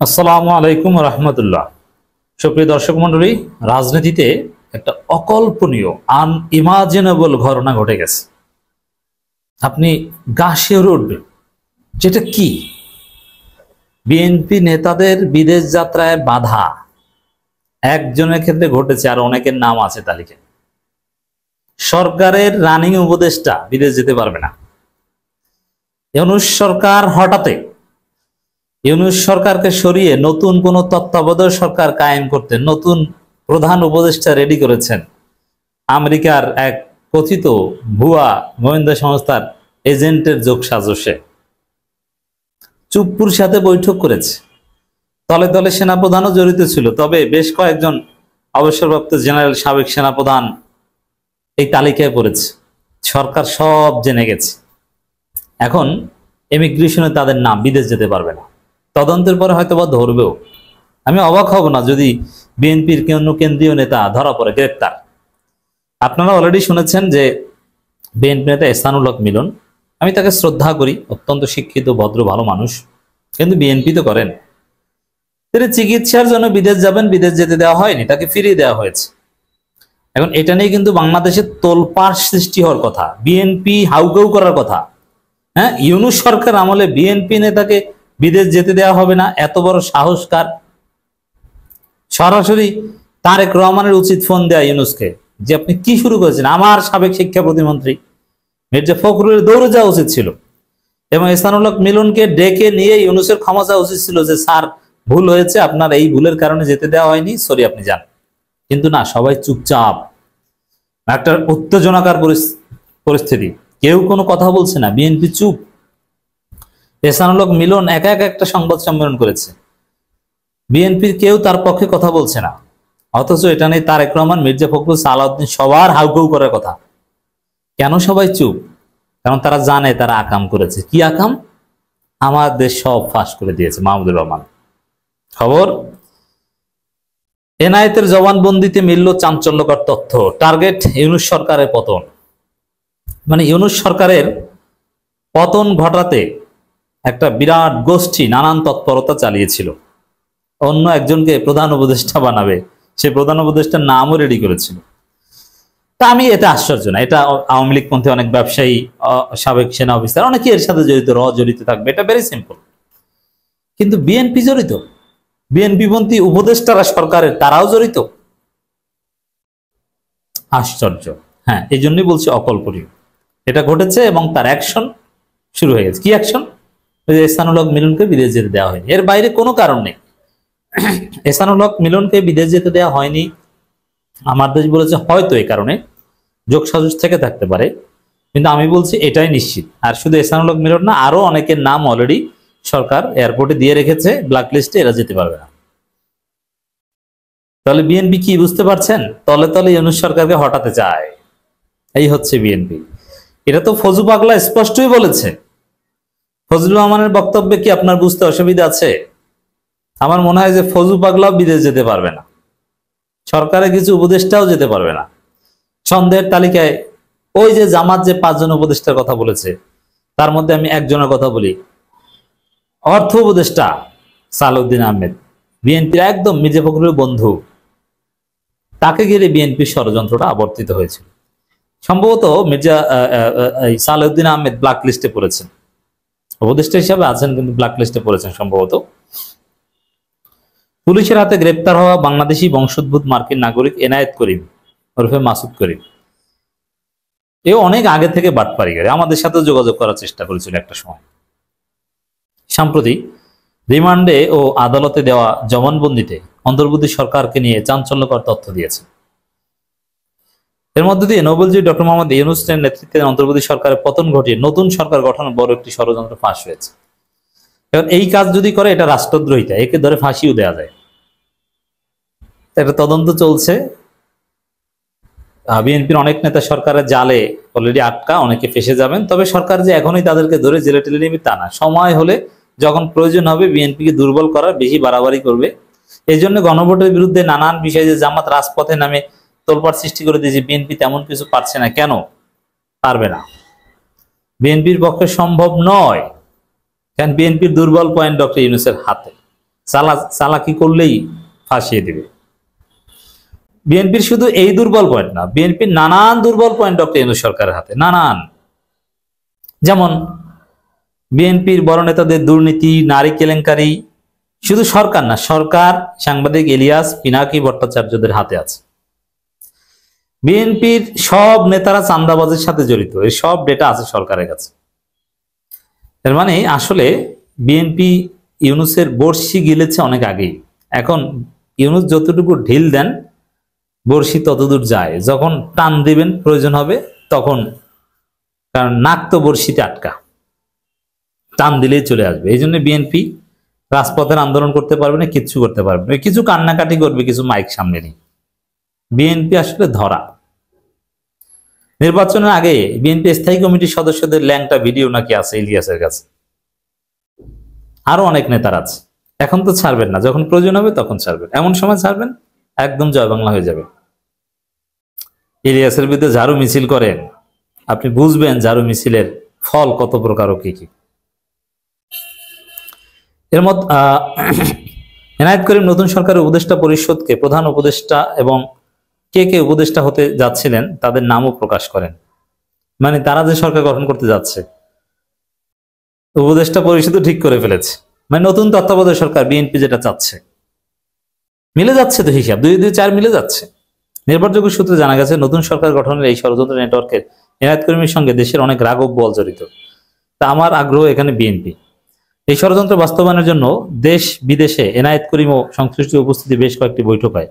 আসসালামু আলাইকুম রহমতুল্লাহ। সুপ্রিয় দর্শক মন্ডলী, রাজনীতিতে একটা অকল্পনীয় আনইমাজিনেবল ঘটনা ঘটে গেছে। আপনি গা শিউরে উঠবেন। যেটা কি? বিএনপি নেতাদের বিদেশ যাত্রায় বাধা একজনের ক্ষেত্রে ঘটেছে, আর অনেকের নাম আছে তালিকায়। সরকারের রানিং উপদেষ্টা বিদেশ যেতে পারবে না। ইউনূস সরকার ইউনূস সরকারকে সরিয়ে নতুন কোন তত্ত্বাবধায়ক সরকার কায়েম করতে নতুন প্রধান উপদেষ্টা রেডি করেছেন আমেরিকার এক কথিত ভুয়া গোয়েন্দা সংস্থার এজেন্টের যোগসাজশে। চুপ্পুর সাথে বৈঠক করেছে। তলে তলে সেনাপ্রধানও জড়িত ছিল, তবে বেশ কয়েকজন অবসরপ্রাপ্ত জেনারেল সাবেক সেনাপ্রধান এই তালিকায় পড়েছে। সরকার সব জেনে গেছে। এখন ইমিগ্রেশনে তাদের নাম, বিদেশ যেতে পারবে না। তদন্তের পরে হয়তো বা ধরবেও। আমি অবাক হব না যদি বিএনপির কোনো কেন্দ্রীয় নেতা ধরা পড়ে, গ্রেপ্তার। আপনারা অলরেডি শুনেছেন যে বিএনপি নেতা এহসানুল হক মিলন, আমি তাকে শ্রদ্ধা করি, অত্যন্ত শিক্ষিত ভদ্র ভালো মানুষ, কিন্তু বিএনপি তো করেন। তিনি চিকিৎসার জন্য বিদেশ যাবেন, বিদেশ যেতে দেওয়া হয়নি, তাকে ফিরিয়ে দেওয়া হয়েছে। এখন এটা নিয়ে কিন্তু বাংলাদেশে তোলপাড় সৃষ্টি হওয়ার কথা, বিএনপি হাউকাউ করার কথা। হ্যাঁ, ইউনূস সরকার আমলে বিএনপি নেতাকে বিদেশ যেতে দেওয়া হবে না, এত বড় সাহস কার? সরাসরি তারেক রহমানের উচিত ফোন দেয়া ইউনূসকে, যে আপনি কি শুরু করেছেন। আমার সাবেক শিক্ষা প্রতিমন্ত্রী মির্জা ফখরুলের দৌড়ে যাওয়া উচিত ছিল, এবং এহসানুল হক মিলনকে ডেকে নিয়ে ইউনূসের ক্ষমা চাওয়া উচিত ছিল যে স্যার ভুল হয়েছে, আপনার এই ভুলের কারণে যেতে দেওয়া হয়নি, সরি আপনি যান। কিন্তু না, সবাই চুপচাপ। একটা উত্তেজনাকার পরিস্থিতি, কেউ কোনো কথা বলছে না, বিএনপি চুপ। এহসানুল হক মিলন একা একা একটা সংবাদ সম্মেলন করেছে, বিএনপির কেউ তার পক্ষে কথা বলছে না। অথচ এটা নিয়ে তারেক রহমান, মির্জা ফখরুল, সালাউদ্দিন সবার হাউকাউ করার কথা। কেন সবাই চুপ? কারণ তারা জানে তারা আকাম করেছে। কি আকাম? আমার দেশ সব ফাঁস করে দিয়েছে মাহমুদুর রহমান। খবর, এনায়েতের জবানবন্দিতে মিলল চাঞ্চল্যকর তথ্য। টার্গেট ইউনূস সরকারের পতন। মানে ইউনূস সরকারের পতন ঘটাতে একটা বিরাট গোষ্ঠী নানান তৎপরতা চালিয়েছিল। অন্য একজনকে প্রধান উপদেষ্টা বানাবে, সে প্রধান উপদেষ্টার নামও রেডি করেছিল। তা আমি এটা আশ্চর্য না, এটা আওয়ামী লীগ পন্থী অনেক ব্যবসায়ী, সাবেক সেনা অফিসার, অনেকে এর সাথে জড়িত, জড়িত থাকবে, এটা ভেরি সিম্পল। কিন্তু বিএনপি জড়িত, বিএনপি পন্থী উপদেষ্টারা সরকারের, তারাও জড়িত। আশ্চর্য। হ্যাঁ, এই জন্যই বলছি অকল্পনীয়। এটা ঘটেছে এবং তার অ্যাকশন শুরু হয়ে গেছে। কি অ্যাকশন? এহসানুল হক মিলনকে বিদেশ যেতে দেওয়া হয়নি, এর বাইরে কোনো কারণ নেই। এহসানুল হক মিলনকে বিদেশ যেতে দেওয়া হয়নি, আমার দেশ বলেছে হয়তো এই কারণে যোগসাজশ থেকে থাকতে পারে, কিন্তু আমি বলছি এটাই নিশ্চিত। আর শুধু এহসানুল হক মিলন না, আরো অনেকের নাম অলরেডি সরকার এয়ারপোর্টে দিয়ে রেখেছে ব্ল্যাক লিস্টে, এরা যেতে পারবে না। তাহলে বিএনপি কি বুঝতে পারছেন? তলে তলে ইউনূস সরকারকে হটাতে চায়। এই হচ্ছে বিএনপি। এটা তো ফজু পাগলা স্পষ্টই বলেছে। ফজলুর রহমানের বক্তব্যে কি আপনার বুঝতে অসুবিধা আছে? আমার মনে হয় যে ফজু পাগলাও বিদেশ যেতে পারবে না, সরকারের কিছু উপদেষ্টাও যেতে পারবে না। সন্দেহের তালিকায় ওই যে জামাত যে 5 জন উপদেষ্টার কথা বলেছে, তার মধ্যে আমি একজনের কথা বলি, অর্থ উপদেষ্টা সালাউদ্দিন আহমেদ, বিএনপির একদম মির্জা ফখরুলের বন্ধু। তাকে ঘিরে বিএনপির ষড়যন্ত্রটা আবর্তিত হয়েছিল। সম্ভবত মির্জা সালাউদ্দিন আহমেদ ব্ল্যাক লিস্টে পড়েছেন, উপদেষ্টা হিসাবে আছেন কিন্তু ব্ল্যাক লিস্টে পড়েছেন সম্ভবত। পুলিশের হাতে গ্রেপ্তার হওয়া বাংলাদেশি বংশোদ্ভূত মার্কিন নাগরিক এনায়েত করিম ওরফে মাসুদ করিম, এও অনেক আগে থেকে বাটপারি করে আমাদের সাথে যোগাযোগ করার চেষ্টা করেছিল একটা সময়। সম্প্রতি রিমান্ডে ও আদালতে দেওয়া জবানবন্দিতে অন্তর্বর্তী সরকারকে নিয়ে চাঞ্চল্যকর তথ্য দিয়েছে। এর মধ্যে দিয়ে নোবেলজয়ী ডক্টর মোহাম্মদ ইউনূসের নেতৃত্বে অন্তর্বর্তী সরকারের পতন ঘটিয়ে নতুন সরকার গঠনের বড় একটি ষড়যন্ত্র ফাঁস হয়েছে। এখন এই কাজ যদি করে, এটা রাষ্ট্রদ্রোহিতা, একে ধরে ফাঁসিও দেওয়া যায়। এটা তদন্ত চলছে। বিএনপির অনেক নেতা সরকারের জালে অলরেডি আটকা, অনেকে ফেসে যাবেন। তবে সরকার যে এখনই তাদেরকে ধরে জেলে টেলে নেবে তা না, সময় হলে যখন প্রয়োজন হবে বিএনপিকে দুর্বল করার, বেশি বাড়াবাড়ি করবে। এই জন্য গণভোটের বিরুদ্ধে নানান বিষয়ে যে জামাত রাজপথে নামে তোলপাড় সৃষ্টি করে দিয়েছে, বিএনপি তেমন কিছু পারছে না। কেন পারবে না? বিএনপির পক্ষে সম্ভব নয়। কারণ বিএনপির দুর্বল পয়েন্ট ডক্টর ইউনূসের হাতে। চালাকি করলেই ফাঁসিয়ে দিবে। বিএনপির শুধু এই দুর্বল পয়েন্ট না, বিএনপির নানান দুর্বল পয়েন্ট ডক্টর ইউনূস সরকারের হাতে, নানান। যেমন বিএনপির বড় নেতাদের দুর্নীতি, নারী কেলেঙ্কারি, শুধু সরকার না, সরকার সাংবাদিক ইলিয়াস পিনাকি ভট্টাচার্যদের হাতে আছে। বিএনপির সব নেতারা চাঁদাবাজের সাথে জড়িত, এই সব ডেটা আছে সরকারের কাছে। এর মানে আসলে বিএনপি ইউনূসের বর্ষি গিলেছে অনেক আগেই। এখন ইউনূস যতটুকু ঢিল দেন বর্ষি ততদূর যায়, যখন টান দিবেন প্রয়োজন হবে তখন, কারণ নাক তো বর্ষিতে আটকা, টান দিলেই চলে আসবে। এই জন্য বিএনপি রাজপথের আন্দোলন করতে পারবে না, কিচ্ছু করতে পারবে না, কিছু কান্নাকাটি করবে, কিছু মাইক সামনে নেই। বিএনপি আসলে ধরা। নির্বাচনের আগে বিএনপি স্থায়ী কমিটির সদস্যদের ল্যাংটা ভিডিও নাকি আছে ইলিয়াসের কাছে, আরো অনেক নেতার আছে। এখন তো ছাড়বেন না, যখন প্রয়োজন হবে তখন ছাড়বেন, এমন সময় ছাড়বেন একদম জয় বাংলা হয়ে যাবে। ইলিয়াসের বিরুদ্ধে ঝাড়ু মিছিল করেন, আপনি বুঝবেন ঝাড়ু মিছিলের ফল কত প্রকার ও কি কি। এর মধ্যে এনায়েত করিম নতুন সরকারের উপদেষ্টা পরিষদকে প্রধান উপদেষ্টা এবং কে কে উপদেষ্টা হতে যাচ্ছিলেন তাদের নামও প্রকাশ করেন। মানে তারা যে সরকার গঠন করতে যাচ্ছে উপদেষ্টা পরিষদও ঠিক করে ফেলেছে। মানে নতুন তত্ত্বাবধায়ক সরকার বিএনপি যেটা চাচ্ছে মিলে যাচ্ছে, তো হিসাব 2 2 4 মিলে যাচ্ছে। নির্ভরযোগ্য সূত্রে জানা গেছে নতুন সরকার গঠনের এই ষড়যন্ত্র নেটওয়ার্কের এনায়েত করিমের সঙ্গে দেশের অনেক রাঘব বল জড়িত। তা আমার আগ্রহ এখানে বিএনপি। এই ষড়যন্ত্র বাস্তবায়নের জন্য দেশ বিদেশে এনায়েত করিম ও সংশ্লিষ্ট উপস্থিতি বেশ কয়েকটি বৈঠক হয়।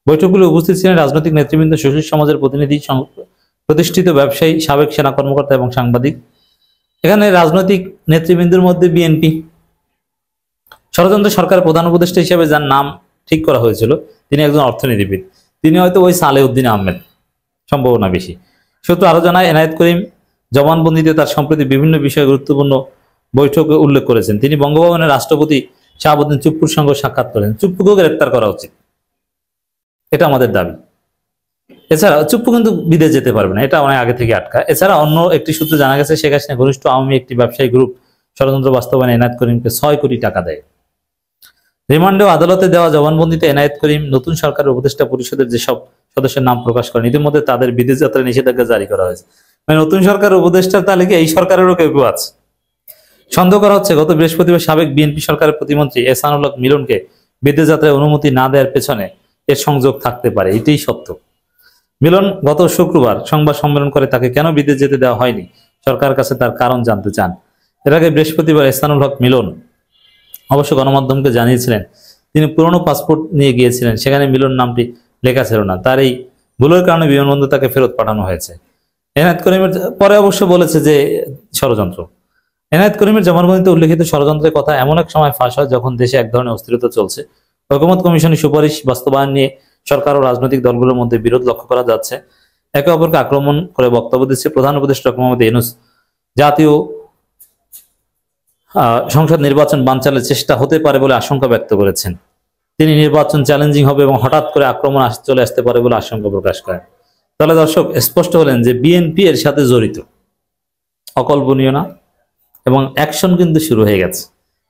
বৈঠকগুলো উপস্থিত ছিলেন রাজনৈতিক নেতৃবৃন্দ, সুশীল সমাজের প্রতিনিধি, প্রতিষ্ঠিত ব্যবসায়ী, সাবেক সেনা কর্মকর্তা এবং সাংবাদিক। এখানে রাজনৈতিক নেতৃবৃন্দের মধ্যে বিএনপি। ষড়যন্ত্র সরকারের প্রধান উপদেষ্টা হিসেবে যার নাম ঠিক করা হয়েছিল তিনি একজন অর্থনীতিবিদ, তিনি হয়তো ওই সালেউদ্দিন আহমেদ, সম্ভাবনা বেশি। সূত্র আরো জানায় এনায়েত করিম জবানবন্দিতে তার সম্প্রতি বিভিন্ন বিষয়ে গুরুত্বপূর্ণ বৈঠকে উল্লেখ করেছেন। তিনি বঙ্গভবনের রাষ্ট্রপতি শাহাবুদ্দিন চুপ্পুর সঙ্গে সাক্ষাৎ করেন। চুপ্পুকেও গ্রেপ্তার করা উচিত, এটা আমাদের দাবি। এছাড়া চুপ্পু কিন্তু বিদেশ যেতে পারবে না, এটা অনেক আগে থেকে আটকা। এছাড়া অন্য একটি সূত্রে জানা গেছে শেখ হাসিনা ঘনিষ্ঠ আওয়ামী একটি ব্যবসায়ী গ্রুপ ষড়যন্ত্র বাস্তবায়নে এনায়েত করিমকে 6 কোটি টাকা দেয়। রিমান্ডেও আদালতে দেওয়া জবানবন্দিতে এনায়েত করিম নতুন সরকারের উপদেষ্টা পরিষদের যেসব সদস্যের নাম প্রকাশ করেন ইতিমধ্যে তাদের বিদেশ যাত্রা নিষেধাজ্ঞা জারি করা হয়েছে। মানে নতুন সরকারের উপদেষ্টার তালিকায় এই সরকারেরও কেউ কেউ আছে। সন্দেহ করা হচ্ছে গত বৃহস্পতিবার সাবেক বিএনপি সরকারের প্রতিমন্ত্রী এহসানুল হক মিলনকে বিদেশ যাত্রায় অনুমতি না দেওয়ার পেছনে এর সংযোগ থাকতে পারে, এটাই সত্য। মিলন গত শুক্রবার সংবাদ সম্মেলন করে তাকে কেন বিদেশ যেতে দেওয়া হয়নি সরকারের কাছে তার কারণ জানতে চান। এর আগে বৃহস্পতিবার এহসানুল হক মিলন অবশ্য গণমাধ্যমকে জানিয়েছিলেন তিনি পুরনো পাসপোর্ট নিয়ে গিয়েছিলেন, সেখানে মিলন নামটি লেখা ছিল না। তার এই ভুলের কারণে বিমানবন্দর তাকে ফেরত পাঠানো হয়েছে। এনায়েত করিমের পরে অবশ্য বলেছে যে ষড়যন্ত্র। এনায়েত করিমের জবানবন্দিতে উল্লেখিত ষড়যন্ত্রের কথা এমন এক সময় ফাঁস হয় যখন দেশে এক ধরনের অস্থিরতা চলছে। ঐকমত্য কমিশনের সুপারিশ বাস্তবায়ন নিয়ে সরকার ও রাজনৈতিক দলগুলোর মধ্যে বিরোধ লক্ষ্য করা যাচ্ছে। একে অপরকে আক্রমণ করে বক্তব্য দিচ্ছে প্রধান উপদেষ্টা ডক্টর মোহাম্মদ ইউনূস। জাতীয় সংসদ নির্বাচন বানচালের চেষ্টা হতে পারে বলে আশঙ্কা ব্যক্ত করেছেন তিনি। নির্বাচন চ্যালেঞ্জিং হবে এবং হঠাৎ করে আক্রমণ চলে আসতে পারে বলে আশঙ্কা প্রকাশ করেন। তাহলে দর্শক স্পষ্ট হলেন যে বিএনপি এর সাথে জড়িত, অকল্পনীয় না, এবং অ্যাকশন কিন্তু শুরু হয়ে গেছে।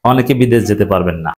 অনেকে বিদেশ যেতে পারবেন না।